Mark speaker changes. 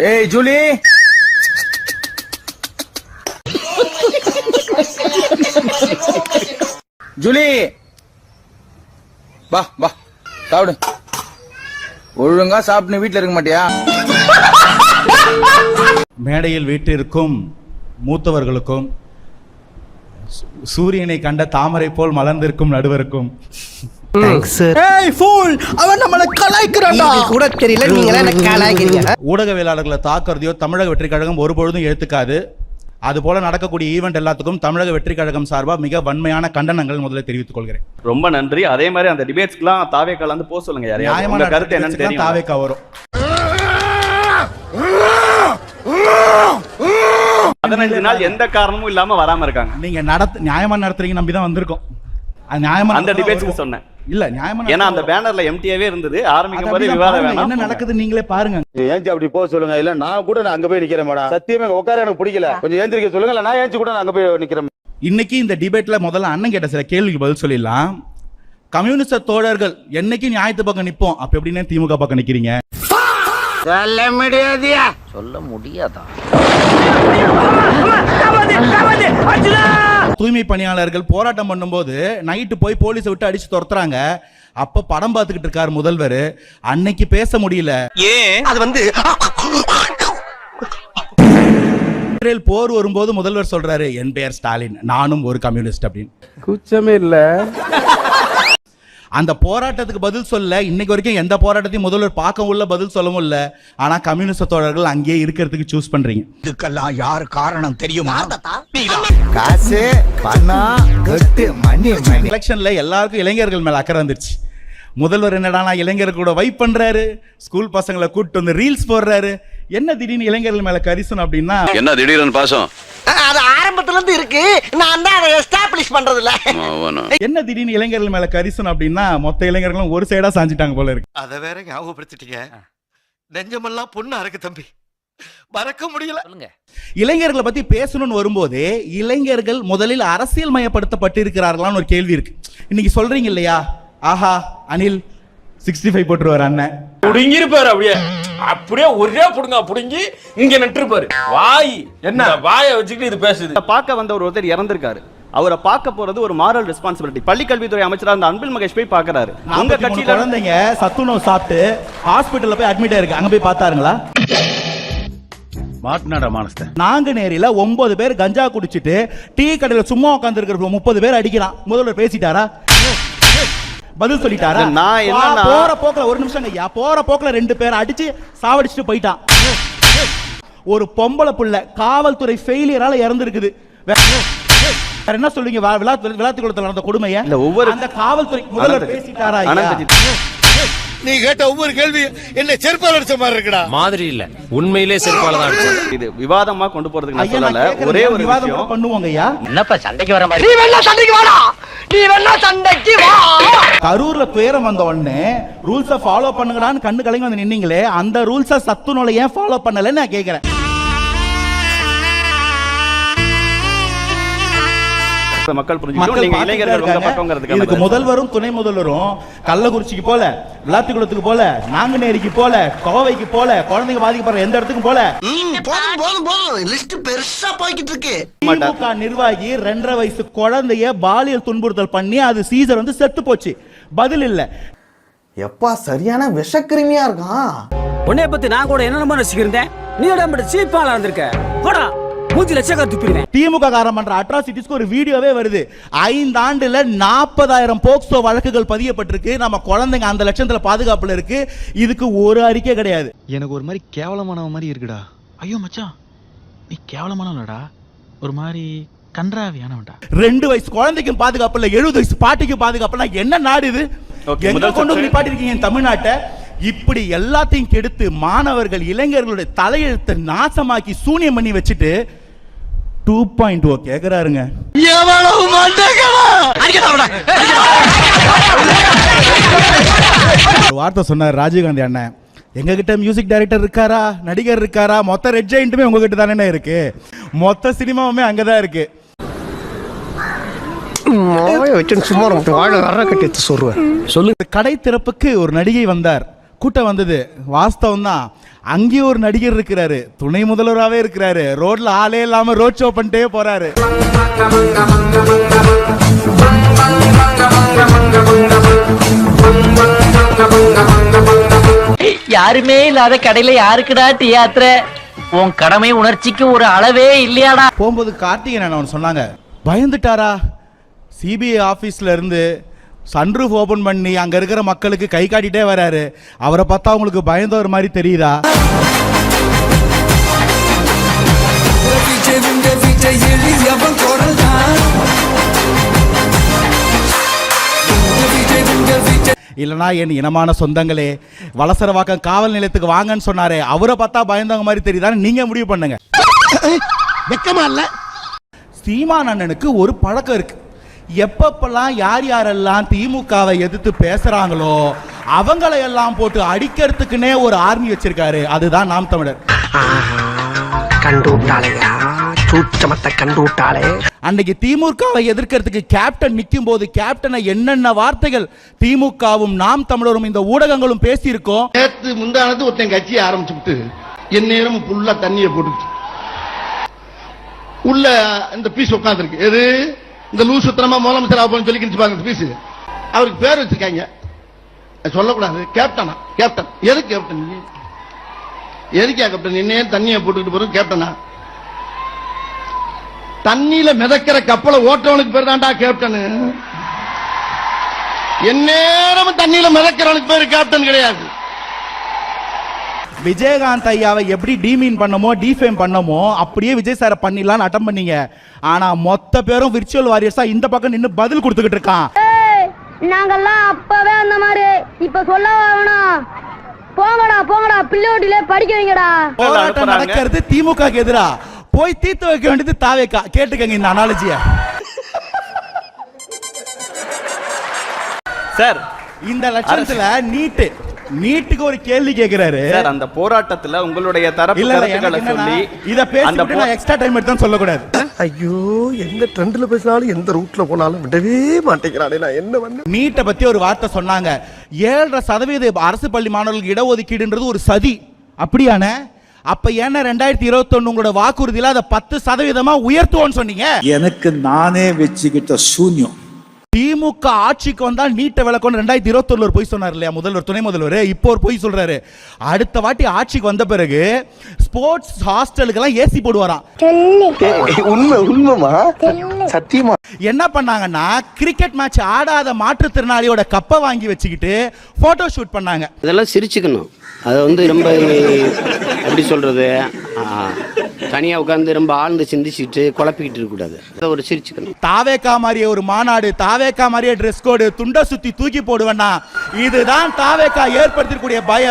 Speaker 1: ஏய் Julie, Julie வா வா சாப்பிடு. ஒழுங்கா சாப்பிட்டு வீட்டுல இருக்க மாட்டியா?
Speaker 2: மேடையில் வீட்டிற்கும் மூத்தவர்களுக்கும் சூரியனை கண்ட தாமரை போல் மலர்ந்திருக்கும் நடுவருக்கும் ஊடகவியலாளர்களை தாக்குறதையோ தமிழக வெற்றி கழகம் ஒருபொழுதும் ஏத்துக்காது. அது போல நடக்கக்கூடிய ஈவெண்ட் எல்லாத்துக்கும் தமிழக வெற்றி கழகம் சார்பா மிக வன்மையான கண்டனங்கள் முதல்ல தெரிவித்துக் கொள்கிறேன்.
Speaker 3: ரொம்ப நன்றி. அதே மாதிரி அந்த டிபேட்ஸ்க்குலாம் தாவேக்கால இருந்து போக சொல்லுங்க.
Speaker 2: நியாயமான
Speaker 3: கருத்து என்னன்னு தெரியும்.
Speaker 2: தாவேக்கா வரும்.
Speaker 3: 15 நாள் எந்த காரணமும் இல்லாம வராம இருக்காங்க.
Speaker 2: நீங்க நியாயமா நடத்துறீங்க நம்பி தான் வந்திருக்கோம். அந்த டிபேட்ஸ்க்கு சொன்னேன். இல்ல நியாயமா, ஏன்னா அந்த பேனர்ல எம்டியாவே இருந்தது. ஆரம்பிக்கும் போது விவாதம் வேணாம், என்ன நடக்குது நீங்களே பாருங்க.
Speaker 4: ஏஞ்சி அப்படி போக சொல்லுங்க. இல்ல நான் கூட அங்க போய் நிக்கிறேன் மேடம். சத்தியமே உட்கார எனக்கு பிடிக்கல. கொஞ்சம் ஏந்திரிக்க சொல்லுங்க. இல்ல நான் ஏஞ்சி கூட அங்க போய் நிக்கிறேன்.
Speaker 2: இன்னைக்கு இந்த டிபேட்ல முதல்ல அண்ணன் கேட்ட சில கேள்விக்கு பதில் சொல்லிடலாம். கம்யூனிஸ்ட் தோழர்கள் என்னைக்கு நியாயத்து பக்கம் நிப்போம், அப்ப எப்படின்னு திமுக பக்கம் நிக்கிறீங்க?
Speaker 5: சொல்ல முடியாதியா?
Speaker 1: சொல்ல முடியாதா?
Speaker 2: தூய்மை பணியாளர்கள் போராட்டம் பண்ணும்போது நைட்டு போய் போலீஸை விட்டு அடிச்சு துரத்துறாங்க. அப்ப படம் பார்த்துக்கிட்டு இருக்காரு முதல்வர். அன்னைக்கு பேச முடியல.
Speaker 5: ஏன்? அது வந்து
Speaker 2: போர் வரும்போது முதல்வர் சொல்றாரு, என் பெயர் ஸ்டாலின், நானும் ஒரு கம்யூனிஸ்ட் அப்படின்னு.
Speaker 4: குச்சமே இல்ல.
Speaker 2: அந்த போராட்டத்துக்கு பதில் சொல்ல இன்னைக்கு வரைக்கும் எந்த போராட்டத்தையும் முதல்வர் பார்க்கவும் இல்ல, பதில் சொல்லவும் இல்ல. ஆனா கம்யூனிஸ்ட் தோழர்கள் அங்கேயே இருக்கிறதுக்கு சூஸ் பண்றீங்க.
Speaker 6: இதுக்கெல்லாம் யார் காரணம் தெரியுமா?
Speaker 1: காசு, பணம், கட்டு, மணி.
Speaker 2: எலெக்ஷன்ல எல்லாருக்கும் இளைஞர்கள் மேல அக்கறை வந்துருச்சு. முதல்வர் என்னடானா இளைஞர்கள் கூட வைப் பண்றாரு, ஸ்கூல் பசங்களை கூப்பிட்டு வந்து ரீல்ஸ் போடுறாரு. என்ன திடீர்னு இளைஞர்கள் மேல கரிசனம் அப்படின்னா
Speaker 7: என்ன திடீர்னு பாசம்?
Speaker 5: அது ஆரம்பத்துல இருந்து இருக்கு. நான் தான் அதை எஸ்டாப்லிஷ் பண்றது இல்ல.
Speaker 2: என்ன திடீர்னு இளைஞர்கள் மேல கரிசனம் அப்படின்னா மொத்த இளைஞர்களும் ஒரு சைடா சாஞ்சிட்டாங்க போல இருக்கு.
Speaker 6: அத வேற ஞாபகப்படுத்திட்டீங்க. நெஞ்சமெல்லாம் பொண்ணா இருக்கு தம்பி, மறக்க முடியல.
Speaker 2: இளைஞர்களை பத்தி பேசணும்னு வரும்போதே இளைஞர்கள் முதலில் அரசியல் மயப்படுத்தப்பட்டு இருக்கிறார்களான்னு ஒரு கேள்வி இருக்கு. இன்னைக்கு சொல்றீங்க இல்லையா, ஆஹா அனில் 65 போட்டுருவாரு அண்ணன்,
Speaker 8: புடுங்கிருப்பாரு. அப்படியே அப்படியே ஒரே புடுங்க புடுங்கி இங்க நட்டுருப்பாரு. வாய் என்ன வாயை வச்சுக்கிட்டு இது பேசுது.
Speaker 3: பார்க்க வந்த ஒருத்தர் இறந்திருக்காரு. அவரை பார்க்க போறது ஒரு மாரல் ரெஸ்பான்சிபிலிட்டி. பள்ளிக்கல்வித்துறை அமைச்சரா இருந்த அன்பில் மகேஷ் போய் பார்க்கறாரு. உங்க கட்சியில
Speaker 2: குழந்தைங்க சத்துணவு சாப்பிட்டு ஹாஸ்பிடல்ல போய் அட்மிட் ஆயிருக்கு. அங்க போய் பார்த்தாருங்களா?
Speaker 4: மாட்னாடா மானஸ்த.
Speaker 2: நாங்குநேரியில 9 பேர் கஞ்சா குடிச்சிட்டு டீ கடையில சும்மா உட்கார்ந்து இருக்கிற 30 பேர் அடிக்கிறான். முதல்வர் பேசிட்டாரா? பதில் சொல்லிட்டாரா?
Speaker 3: நான் என்னன்னா
Speaker 2: போற போக்குல ஒரு நிமிஷம் ஐயா, போற போக்குல 2 பேர் அடிச்சு சாவடிச்சுட்டு போயிட்டான். ஒரு பொம்பளை புள்ள காவல்துறை ஃபெயிலியரால இறந்திருக்குது. வேற என்ன சொல்லுவீங்க? விளாத்துக்குளத்துல நடந்த கொடுமையை
Speaker 3: இல்ல ஒவ்வொரு
Speaker 2: அந்த காவல்துறை முதல்வர் பேசிட்டாரா?
Speaker 6: நீ கேட்ட ஒவ்வொரு கேள்வி என்ன செருப்பால அடிச்ச மாதிரி இருக்குடா.
Speaker 8: மாதிரி இல்ல, உண்மையிலே செருப்பால தான் அடிச்சாரு.
Speaker 3: இது விவாதமா கொண்டு போறதுக்கு நான் சொல்லல. ஒரே ஒரு
Speaker 2: விவாதம் பண்ணுவோங்க ஐயா.
Speaker 5: என்னப்பா சண்டைக்கு வர மாதிரி? நீ வேணா சண்டைக்கு வாடா, நீ வேணா சண்டைக்கு வா.
Speaker 2: கரூர்ல துயரம் வந்த உடனே ரூல்ஸை ஃபாலோ பண்ணுங்கடான்னு கண்ணு கலங்கி வந்து நின்னீங்களே, அந்த ரூல்ஸை சத்துணவுல ஏன் ஃபாலோ பண்ணலன்னு நான் கேட்கிறேன்.
Speaker 3: மக்கள் புரிஞ்சுக்கணும். நீங்க இளைஞர்கள் உங்க பக்கம்ங்கிறதுக்கு
Speaker 2: இதுக்கு முதல்வரும் துணை முதல்வரும் கள்ளக்குறிச்சிக்கு போல, விளாத்திக்குளத்துக்கு போல, நாங்குநேரிக்கு போல, கோவைக்கு போல, குழந்தைங்க பாதிக்கப்படுற எந்த இடத்துக்கும் போல.
Speaker 5: போதும் லிஸ்ட் பெருசா போய்கிட்டு இருக்கு.
Speaker 2: திமுக நிர்வாகி 2.5 வயசு குழந்தைய பாலியல் துன்புறுத்தல் பண்ணி அது சீசர் வந்து செத்து போச்சு. பதில் இல்ல.
Speaker 1: எப்பா சரியான விஷக்கிருமியா இருக்கான்.
Speaker 9: உன்னைய பத்தி நான் கூட என்னென்னமோ ரசிக்கிறேன். நீ உடம்பு சீப்பால இருந்திருக்க. போடா மூஞ்சி லட்சக்கா துப்பிடுவேன்.
Speaker 2: திமுக காரம் பண்ற அட்ராசிட்டிஸ்க்கு ஒரு வீடியோவே வருது. 5 ஆண்டுல 40,000 போக்சோ வழக்குகள் பதியப்பட்டிருக்கு. நம்ம குழந்தைங்க அந்த லட்சத்துல பாதுகாப்புல இருக்கு. இதுக்கு ஒரு அறிக்கை கிடையாது.
Speaker 10: எனக்கு ஒரு மாதிரி கேவலமான மாதிரி இருக்குடா. ஐயோ மச்சான், நீ கேவலமானடா, ஒரு மாதிரி கன்றாவியானவன்டா.
Speaker 2: 2 வயசு குழந்தைக்கும் பாதுகாப்பு இல்ல, 70 வயசு பாட்டிக்கும் பாதுகாப்பு. என்ன நாடு இது? எங்க கொண்டு வந்து நிப்பாட்டி இருக்கீங்க தமிழ்நாட்டை? இப்படி எல்லாத்தையும் கெடுத்து மாணவர்கள் இளைஞர்களுடைய தலையெழுத்தை நாசமாக்கி சூனியம் பண்ணி வச்சுட்டு 2.0 கேக்குறாருங்க. வார்த்தை சொன்னார் ராஜீவ்காந்தி அண்ணன், எங்க கிட்ட மியூசிக் டைரக்டர் இருக்காரா, நடிகர் இருக்காரா? மொத்த ரெட் ஜெயிண்ட்டுமே உங்ககிட்ட தானே இருக்கு. மொத்த சினிமாவுமே அங்கதான் இருக்கு. கடை திறப்புக்கு ஒரு நடிகை வந்தார். கூட்டம் வந்தது வாஸ்தவம் தான். அங்கேயும் ஒரு நடிகர் இருக்கிறாரு, துணை முதல்வராகவே இருக்கிறாரு, ரோட்ல ஆளே இல்லாம ரோட் ஷோ பண்ணிட்டே போறாரு.
Speaker 5: யாருமே இல்லாத கடையில யாருக்குடா தியாத்திர? உன் கடமை உணர்ச்சிக்கு ஒரு அளவே இல்லையாடா?
Speaker 2: போகும்போது கார்த்திகேயன் அவன் சொன்னாங்க, பயந்துட்டாரா? சிபிஐ ஆபீஸ்ல இருந்து சன்ரூஃப் ஓபன் பண்ணி அங்க இருக்கிற மக்களுக்கு கை காட்டிட்டே வராரு. அவரை பார்த்தா உங்களுக்கு பயந்தவர் மாதிரி தெரியுதா? இல்லனா என் இனமான சொந்தங்களே, வலசரவாக்கம் காவல் நிலையத்துக்கு வாங்கன்னு சொன்னாரே, அவரை பார்த்தா பயந்தவங்க மாதிரி தெரியுதான்னு நீங்க முடிவு பண்ணுங்க.
Speaker 6: வெக்கமா இல்ல?
Speaker 2: சீமான் அண்ணனுக்கு ஒரு பழக்கம் இருக்கு. எப்பப்பெல்லாம் யார் யாரெல்லாம் திமுகவை எதிர்த்து பேசுறாங்களோ அவங்களை எல்லாம் போட்டு அடிக்கிறதுக்குன்னே ஒரு ஆர்மி வச்சிருக்காரு. அதுதான் நாம் தமிழர்.
Speaker 5: கண்டுட்டாளையா, சூச்சமத்தை கண்டுட்டாளே.
Speaker 2: அன்னைக்கு திமுகவை எதிர்க்கிறதுக்கு கேப்டன் நிற்கும் போது கேப்டனை என்னென்ன வார்த்தைகள் திமுகவும் நாம் தமிழரும் இந்த ஊடகங்களும் பேசியிருக்கோம்.
Speaker 6: நேத்து முந்தானது ஒருத்தன் கட்சியை ஆரம்பிச்சுட்டு என் நேரம் ஃபுல்லா தண்ணியை போட்டு உள்ள இந்த பீஸ் உட்கார்ந்து இருக்கு. எது இந்த லூஸ் சுத்தனமா முதலமைச்சர் ஆகும் சொல்லி பாருங்க பீஸ். அவருக்கு பேர் வச்சிருக்காங்க, சொல்லக்கூடாது. கேப்டனா? கேப்டன் எது கேப்டன்? எதுக்கா கேப்டன்? என்ன தண்ணியை போட்டுக்கிட்டு போறது கேப்டனா? தண்ணியில மிதக்கிற கப்பலை ஓட்டவனுக்கு பேர் தான்டா கேப்டன். எந்நேரமும் தண்ணியில மிதக்கிறவனுக்கு பேர் கேப்டன் கிடையாது.
Speaker 2: விஜயகாந்த் ஐயாவை எப்படி டீமீன் பண்ணமோ டிஃபேம் பண்ணமோ அப்படியே விஜய் சாரை பண்ணிடலாம்னு அட்டம் பண்ணீங்க. ஆனா மொத்த பேரும் விர்ச்சுவல் வாரியர்ஸா இந்த பக்கம் நின்னு பதில் கொடுத்துக்கிட்டு இருக்கான்.
Speaker 7: நாங்கெல்லாம் அப்பவே அந்த மாதிரி இப்ப சொல்ல வேணாம். போங்கடா போங்கடா, பிள்ளையோட்டில படிக்க வைங்கடா.
Speaker 2: போராட்டம் நடக்கிறது திமுக எதிரா, போய் தீர்த்து வைக்க வேண்டியது தாவேக்கா. கேட்டுக்கங்க இந்த அனாலஜிய.
Speaker 3: சார்,
Speaker 2: இந்த லட்சணத்துல நீட்டுக்கு ஒரு கேள்வி கேக்குறாரு
Speaker 3: சார். அந்த போராட்டத்துல உங்களுடைய தரப்பு கருத்துக்களை சொல்லி
Speaker 2: இத பேசிட்டு நான் எக்ஸ்ட்ரா டைம் எடுத்து சொல்ல கூடாது.
Speaker 6: ஐயோ, எந்த ட்ரெண்ட்ல பேசினாலும் எந்த ரூட்ல போனாலும் விடவே மாட்டேங்கிறானே. நான் என்ன வந்து
Speaker 2: நீட்டை பத்தி ஒரு வார்த்தை சொன்னாங்க. 7.5% அரசு பள்ளி மாணவர்களுக்கு இடஒதுக்கீடுன்றது ஒரு சதி. அப்படியான அப்ப என்ன 2021 உங்களோட வாக்குறுதியில அதை 10% உயர்த்துவோம்னு சொன்னீங்க.
Speaker 11: எனக்கு நானே வச்சுக்கிட்ட சூன்யம்.
Speaker 2: திமுக ஆட்சிக்கு வந்தால் நீட்டை விளக்கம் 2021 போய் சொன்னார் இல்லையா முதல்வர், துணை முதல்வர். இப்போ ஒரு போய் சொல்றாரு. அடுத்த வாட்டி ஆட்சிக்கு வந்த பிறகு ஸ்போர்ட்ஸ் ஹாஸ்டலுக்கெல்லாம் ஏசி போடுவாராம்.
Speaker 6: உண்மைமா? சத்தியமா?
Speaker 2: என்ன பண்ணாங்கன்னா கிரிக்கெட் மேட்ச் ஆடாத மாற்றுத்திறனாளியோட கப்பை வாங்கி வச்சுக்கிட்டு போட்டோ ஷூட் பண்ணாங்க.
Speaker 9: இதெல்லாம் சிரிச்சுக்கணும். அதை வந்து ரொம்ப எப்படி சொல்றது, தனியா உட்கார்ந்து ரொம்ப ஆழ்ந்து சிந்திச்சுட்டு குழப்பிக்கிட்டு இருக்கக்கூடாது. அதை ஒரு சிரிச்சுக்கணும்.
Speaker 2: தாவேக்கா மாதிரியே ஒரு மாநாடு, தாவேக்கா மாதிரியே ட்ரெஸ் கோடு, துண்டை சுத்தி தூக்கி போடுவேன்னா இதுதான் தாவேக்கா ஏற்படுத்தக்கூடிய பயம்.